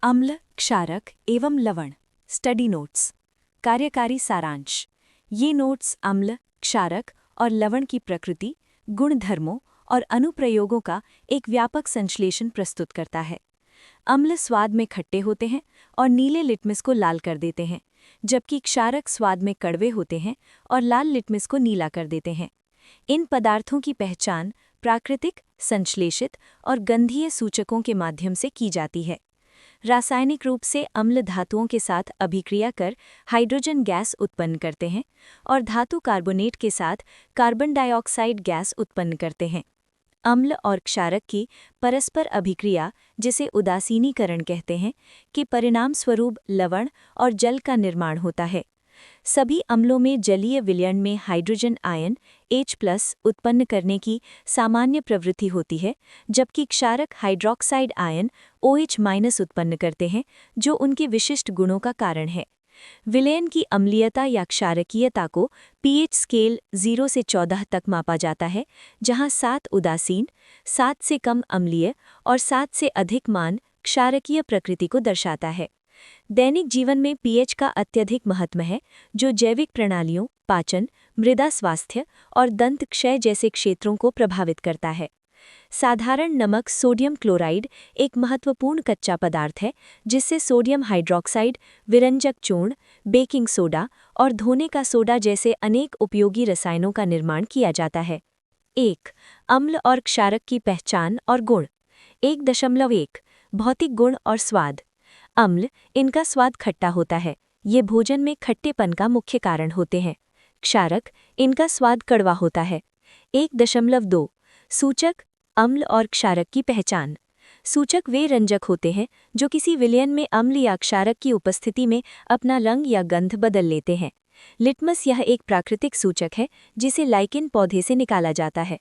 अम्ल, क्षारक एवं लवण। Study notes. कार्यकारी सारांश। ये नोट्स अम्ल, क्षारक और लवण की प्रकृति, गुणधर्मों और अनुप्रयोगों का एक व्यापक संश्लेषण प्रस्तुत करता है। अम्ल स्वाद में खट्टे होते हैं और नीले लिटमस को लाल कर देते हैं, जबकि क्षारक स्वाद में कड़वे होते हैं और लाल लिटमस को नीला कर देते हैं। इन पदार्थों की पहचान प्राकृतिक, संश्लेषित और गंधीय सूचकों के माध्यम से की जाती है। रासायनिक रूप से अम्ल धातुओं के साथ अभिक्रिया कर हाइड्रोजन गैस उत्पन्न करते हैं और धातु कार्बोनेट के साथ कार्बन डाइऑक्साइड गैस उत्पन्न करते हैं। अम्ल और क्षारक की परस्पर अभिक्रिया, जिसे उदासीनीकरण कहते हैं, के परिणाम स्वरूप लवण और जल का निर्माण होता है। सभी अम्लों में जलीय विलयन में हाइड्रोजन आयन H+ उत्पन्न करने की सामान्य प्रवृत्ति होती है, जबकि क्षारक हाइड्रोक्साइड आयन OH- उत्पन्न करते हैं, जो उनके विशिष्ट गुणों का कारण है। विलयन की अम्लीयता या क्षारकीयता को pH स्केल 0 से 14 तक मापा जाता है, जहां 7 उदासीन, 7 से कम अम्लीय और 7 से अधिक मान क्षारकीय प्रकृति को दर्शाता है। दैनिक जीवन में pH का अत्यधिक महत्व है, जो जैविक प्रणालियों, पाचन, मृदा स्वास्थ्य और दंत क्षय जैसे क्षेत्रों को प्रभावित करता है। साधारण नमक सोडियम क्लोराइड एक महत्वपूर्ण कच्चा पदार्थ है, जिससे सोडियम हाइड्रोक्साइड, विरंजक चूर्ण, बेकिंग सोडा और धोने का सोडा जैसे अनेक उपयोगी रसायनों का निर्माण किया जाता है। 1. अम्ल और क्षारक की पहचान और गुण। 1.1 भौतिक गुण और स्वाद। अम्ल, इनका स्वाद खट्टा होता है। ये भोजन में खट्टेपन का मुख्य कारण होते हैं। क्षारक, इनका स्वाद कड़वा होता है। 1.2 सूचक, अम्ल और क्षारक की पहचान। सूचक वे रंजक होते हैं जो किसी विलयन में अम्ल या क्षारक की उपस्थिति में अपना रंग या गंध बदल लेते हैं। लिटमस यह एक प्राकृतिक सूचक है जिसे लाइकेन पौधे से निकाला जाता है।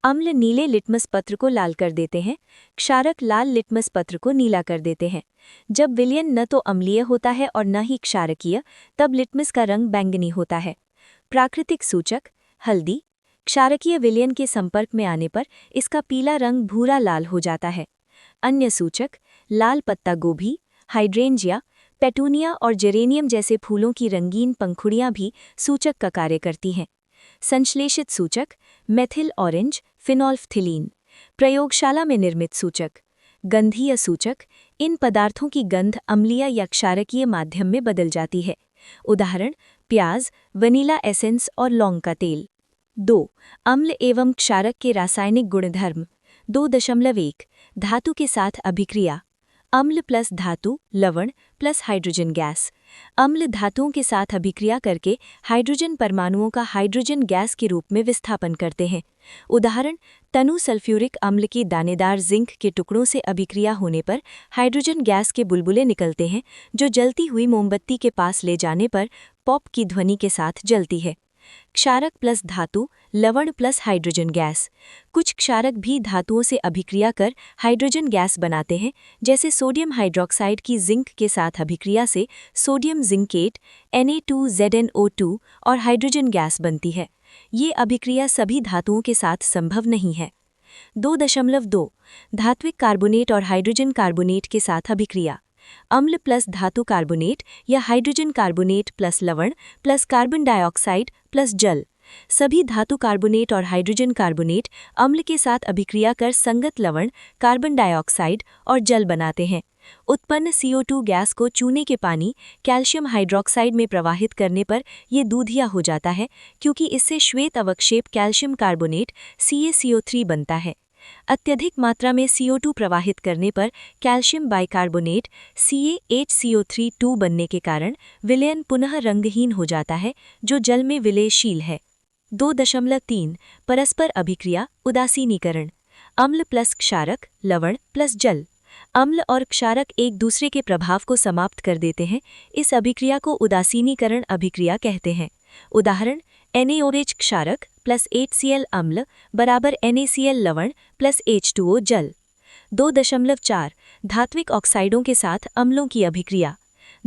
अम्ल नीले लिटमस पत्र को लाल कर देते हैं, क्षारक लाल लिटमस पत्र को नीला कर देते हैं। जब विलयन न तो अम्लीय होता है और न ही क्षारकीय, तब लिटमस का रंग बैंगनी होता है। प्राकृतिक सूचक, हल्दी, क्षारकीय विलयन के संपर्क में आने पर इसका पीला रंग भूरा लाल हो जाता है। अन्य सूचक, लाल पत्ता गोभी, हाइड्रेंजिया, पेटूनिया और जेरेनियम जैसे फूलों की रंगीन पंखुड़ियां भी सूचक का कार्य करती हैं। संश्लेषित सूचक, मेथिल ऑरेंज, फिनोल्फ्थिलीन। प्रयोगशाला में निर्मित सूचक। गंधीय सूचक, इन पदार्थों की गंध अम्लीय या क्षारकीय माध्यम में बदल जाती है। उदाहरण, प्याज, वनीला एसेंस और लौंग का तेल। 2. अम्ल एवं क्षारक के रासायनिक गुणधर्म। 2.1 धातु के साथ अभिक्रिया। अम्ल प्लस धातु, लवण प्लस हाइड्रोजन गैस। अम्ल धातुओं के साथ अभिक्रिया करके हाइड्रोजन परमाणुओं का हाइड्रोजन गैस के रूप में विस्थापन करते हैं। उदाहरण, तनु सल्फ्यूरिक अम्ल की दानेदार जिंक के टुकड़ों से अभिक्रिया होने पर हाइड्रोजन गैस के बुलबुले निकलते हैं, जो जलती हुई मोमबत्ती के पास ले जाने पर पॉप की ध्वनि के साथ जलती है। क्षारक प्लस धातु, लवण प्लस हाइड्रोजन गैस। कुछ क्षारक भी धातुओं से अभिक्रिया कर हाइड्रोजन गैस बनाते हैं, जैसे सोडियम हाइड्रोक्साइड की जिंक के साथ अभिक्रिया से सोडियम जिंकेट Na2ZnO2 और हाइड्रोजन गैस बनती है। ये अभिक्रिया सभी धातुओं के साथ संभव नहीं है। 2.2 धात्विक कार्बोनेट और हाइड्रोजन कार्बोनेट के साथ अभिक्रिया। अम्ल प्लस धातु कार्बोनेट या हाइड्रोजन कार्बोनेट प्लस लवण प्लस कार्बन डाइऑक्साइड प्लस जल। सभी धातु कार्बोनेट और हाइड्रोजन कार्बोनेट अम्ल के साथ अभिक्रिया कर संगत लवण, कार्बन डाइऑक्साइड और जल बनाते हैं। उत्पन्न CO2 गैस को चूने के पानी, कैल्शियम हाइड्रोक्साइड में प्रवाहित करने पर यह दूधिया हो जाता है, क्योंकि इससे श्वेत अवक्षेप कैल्शियम कार्बोनेट CaCO3 बनता है। अत्यधिक मात्रा में CO2 प्रवाहित करने पर कैल्शियम बाइकार्बोनेट CaHCO3 बनने के कारण विलयन पुनः रंगहीन हो जाता है, जो जल में विलयशील है। 2.3 परस्पर अभिक्रिया, उदासीनीकरण। अम्ल प्लस क्षारक, लवण प्लस जल। अम्ल और क्षारक एक दूसरे के प्रभाव को समाप्त कर देते हैं। इस अभिक्रिया को उदासीनीकरण अभिक्रिया कहते हैं। उदाहरण, NaOH क्षारक प्लस HCl अम्ल बराबर NaCl लवण प्लस H2O जल। 2.4 धात्विक ऑक्साइडों के साथ अम्लों की अभिक्रिया।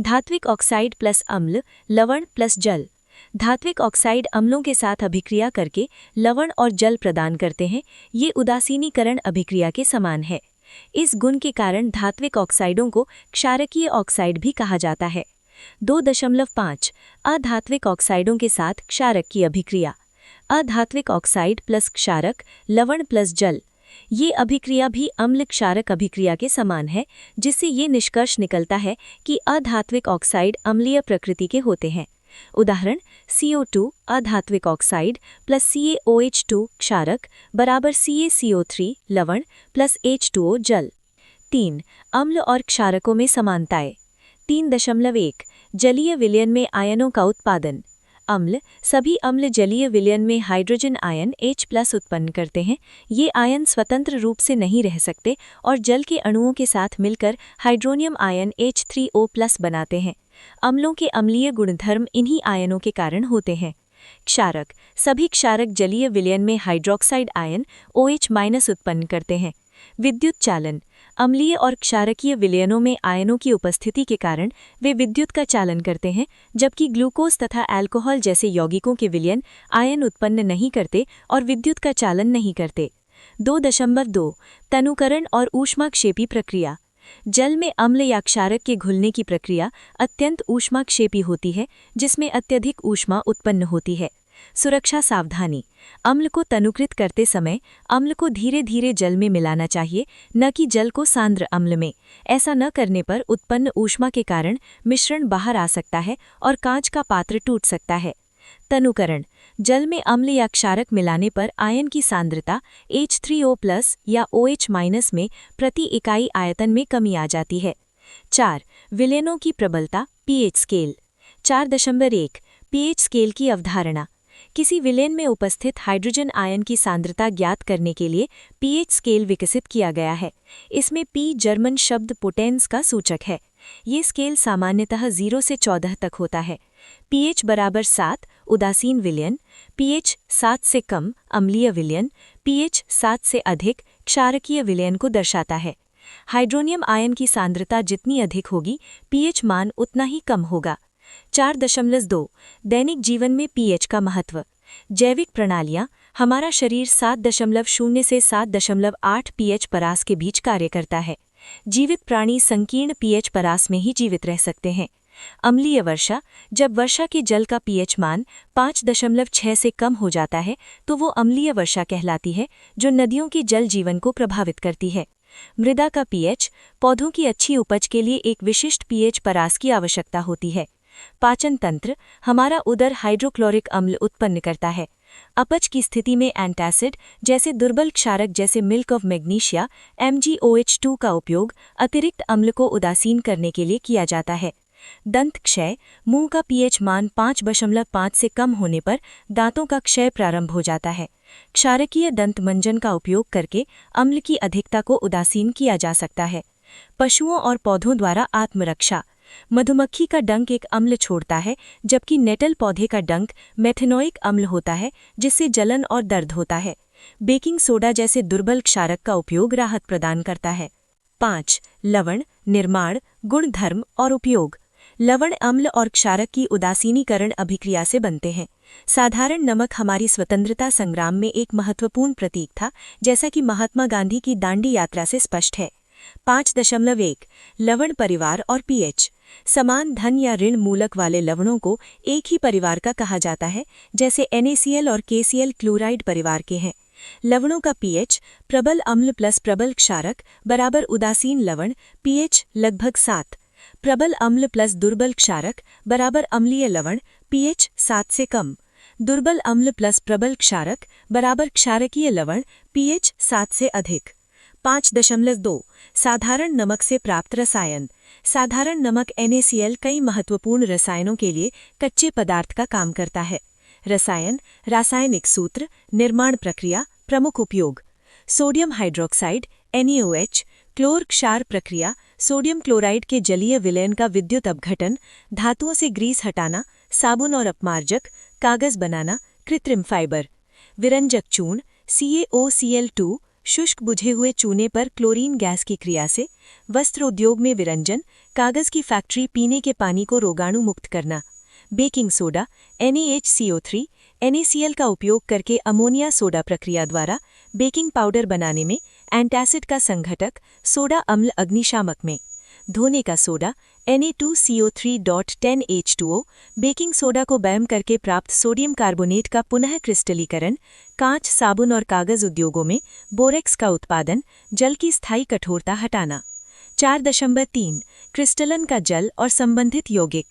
धात्विक ऑक्साइड प्लस अम्ल, लवण प्लस जल। धात्विक ऑक्साइड अम्लों के साथ अभिक्रिया करके लवण और जल प्रदान करते हैं। ये उदासीनीकरण अभिक्रिया के समान है। इस गुण के कारण धात्विक ऑक्साइडों को क्षारकीय ऑक्साइड भी कहा जाता है। 2.5 अधात्विक ऑक्साइडों के साथ क्षारक की अभिक्रिया। अधात्विक ऑक्साइड प्लस क्षारक, लवण प्लस जल। ये अभिक्रिया भी अम्ल क्षारक अभिक्रिया के समान है, जिससे ये निष्कर्ष निकलता है कि अधात्विक ऑक्साइड अम्लीय प्रकृति के होते हैं। उदाहरण CO2 अधात्विक ऑक्साइड प्लस CaOH2 क्षारक बराबर CaCO3 लवण प्लस H2O जल। 3 अम्ल और क्षारकों में समानताएं। 3.1 जलीय विलयन में आयनों का उत्पादन। सभी अम्ल जलीय विलयन में हाइड्रोजन आयन H+ उत्पन्न करते हैं। ये आयन स्वतंत्र रूप से नहीं रह सकते और जल के अणुओं के साथ मिलकर हाइड्रोनियम आयन H3O+ बनाते हैं। अम्लों के अम्लीय गुणधर्म इन्हीं आयनों के कारण होते हैं। क्षारक सभी क्षारक जलीय विलयन में हाइड्रोक्साइड आयन OH- उत्पन्न करते हैं। विद्युत चालन अम्लीय और क्षारकीय विलयनों में आयनों की उपस्थिति के कारण वे विद्युत का चालन करते हैं, जबकि ग्लूकोज तथा अल्कोहल जैसे यौगिकों के विलयन आयन उत्पन्न नहीं करते और विद्युत का चालन नहीं करते। 2.2 तनुकरण और ऊष्माक्षेपी प्रक्रिया। जल में अम्ल या क्षारक के घुलने की प्रक्रिया अत्यंत ऊष्माक्षेपी होती है, जिसमें अत्यधिक ऊष्मा उत्पन्न होती है। सुरक्षा सावधानी अम्ल को तनुकृत करते समय अम्ल को धीरे धीरे जल में मिलाना चाहिए, न कि जल को सांद्र अम्ल में। ऐसा न करने पर उत्पन्न ऊष्मा के कारण मिश्रण बाहर आ सकता है और कांच का पात्र टूट सकता है। तनुकरण जल में अम्ल या क्षारक मिलाने पर आयन की सांद्रता H3O+ या OH- में प्रति इकाई आयतन में कमी आ जाती है। 4 विलयनों की प्रबलता pH स्केल। 4.1 pH स्केल की अवधारणा। किसी विलयन में उपस्थित हाइड्रोजन आयन की सांद्रता ज्ञात करने के लिए pH स्केल विकसित किया गया है। इसमें P जर्मन शब्द पोटेंस का सूचक है। ये स्केल सामान्यतः 0 से 14 तक होता है। pH बराबर 7 उदासीन विलयन, pH 7 से कम अम्लीय विलयन, pH 7 से अधिक क्षारकीय विलयन को दर्शाता है। हाइड्रोनियम आयन की सांद्रता जितनी अधिक होगी, pH मान उतना ही कम होगा। 4.2 दैनिक जीवन में pH का महत्व। जैविक प्रणालियां हमारा शरीर 7.0 से 7.8 pH परास के बीच कार्य करता है। जीवित प्राणी संकीर्ण pH परास में ही जीवित रह सकते हैं। अम्लीय वर्षा जब वर्षा के जल का pH मान 5.6 से कम हो जाता है तो वो अम्लीय वर्षा कहलाती है, जो नदियों के जल जीवन को प्रभावित करती है। मृदा का pH पौधों की अच्छी उपज के लिए एक विशिष्ट pH परास की आवश्यकता होती है। पाचन तंत्र हमारा उदर हाइड्रोक्लोरिक अम्ल उत्पन्न करता है। अपच की स्थिति में एंटासिड जैसे दुर्बल क्षारक जैसे मिल्क ऑफ मैग्नीशिया MgOH2 का उपयोग अतिरिक्त अम्ल को उदासीन करने के लिए किया जाता है। दंत क्षय मुंह का pH मान 5.5 से कम होने पर दांतों का क्षय प्रारंभ हो जाता है। क्षारकीय दंत मंजन का उपयोग करके अम्ल की अधिकता को उदासीन किया जा सकता है। पशुओं और पौधों द्वारा आत्मरक्षा मधुमक्खी का डंक एक अम्ल छोड़ता है, जबकि नेटल पौधे का डंक मेथेनोइक अम्ल होता है, जिससे जलन और दर्द होता है। बेकिंग सोडा जैसे दुर्बल क्षारक का उपयोग राहत प्रदान करता है। 5 लवण निर्माण गुणधर्म और उपयोग। लवण अम्ल और क्षारक की उदासीनीकरण अभिक्रिया से बनते हैं। साधारण नमक हमारी स्वतंत्रता संग्राम में एक महत्वपूर्ण प्रतीक था, जैसा कि महात्मा गांधी की दांडी यात्रा से स्पष्ट है। 5.1 लवण परिवार और pH। समान धन या ऋण मूलक वाले लवणों को एक ही परिवार का कहा जाता है, जैसे NaCl और KCl क्लोराइड परिवार के हैं। लवणों का pH प्रबल अम्ल प्लस प्रबल क्षारक बराबर उदासीन लवण pH लगभग 7। प्रबल अम्ल प्लस दुर्बल क्षारक बराबर अम्लीय लवण pH 7 से कम। दुर्बल अम्ल प्लस प्रबल क्षारक बराबर क्षारकीय लवण pH 7 से अधिक। 5.2 साधारण नमक से प्राप्त रसायन। साधारण नमक NaCl कई महत्वपूर्ण रसायनों के लिए कच्चे पदार्थ का काम करता है। रसायन रासायनिक सूत्र निर्माण प्रक्रिया प्रमुख उपयोग। सोडियम हाइड्रोक्साइड NaOH क्लोर क्षार प्रक्रिया सोडियम क्लोराइड के जलीय विलयन का विद्युत अपघटन, धातुओं से ग्रीस हटाना, साबुन और अपमार्जक, कागज बनाना, कृत्रिम फाइबर। विरंजक चूर्ण CaOCl2 शुष्क बुझे हुए चूने पर क्लोरीन गैस की क्रिया से। वस्त्र उद्योग में विरंजन कागज की फैक्ट्री पीने के पानी को रोगाणु मुक्त करना। बेकिंग सोडा NaHCO3 NaCl का उपयोग करके अमोनिया सोडा प्रक्रिया द्वारा बेकिंग पाउडर बनाने में एंटासिड का संघटक, सोडा अम्ल अग्निशामक में। धोने का सोडा Na2CO3.10H2O, बेकिंग सोडा को बैम करके प्राप्त सोडियम कार्बोनेट का पुनः क्रिस्टलीकरण, कांच, साबुन और कागज उद्योगों में बोरेक्स का उत्पादन, जल की स्थायी कठोरता हटाना। 4.3 क्रिस्टलन का जल और संबंधित यौगिक।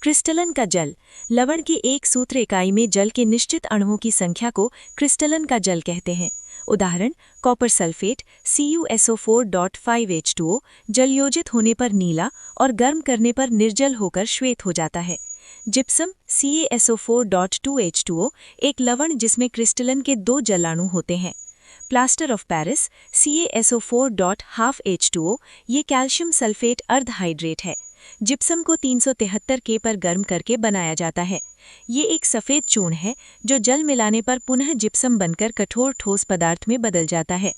क्रिस्टलन का जल, लवण की एक सूत्र इकाई में जल के निश्चित अणुओं की संख्या को क्रिस्टलन का जल कहते हैं। उदाहरण, कॉपर सल्फेट CuSO4.5H2O जलयोजित होने पर नीला और गर्म करने पर निर्जल होकर श्वेत हो जाता है। जिप्सम CaSO4.2H2O एक लवण जिसमें क्रिस्टलन के 2 जलाणु होते हैं। प्लास्टर ऑफ पेरिस CaSO4.5H2O ये कैल्शियम सल्फेट अर्धहाइड्रेट है। जिप्सम को 373 K पर गर्म करके बनाया जाता है। ये एक सफ़ेद चूर्ण है जो जल मिलाने पर पुनः जिप्सम बनकर कठोर ठोस पदार्थ में बदल जाता है।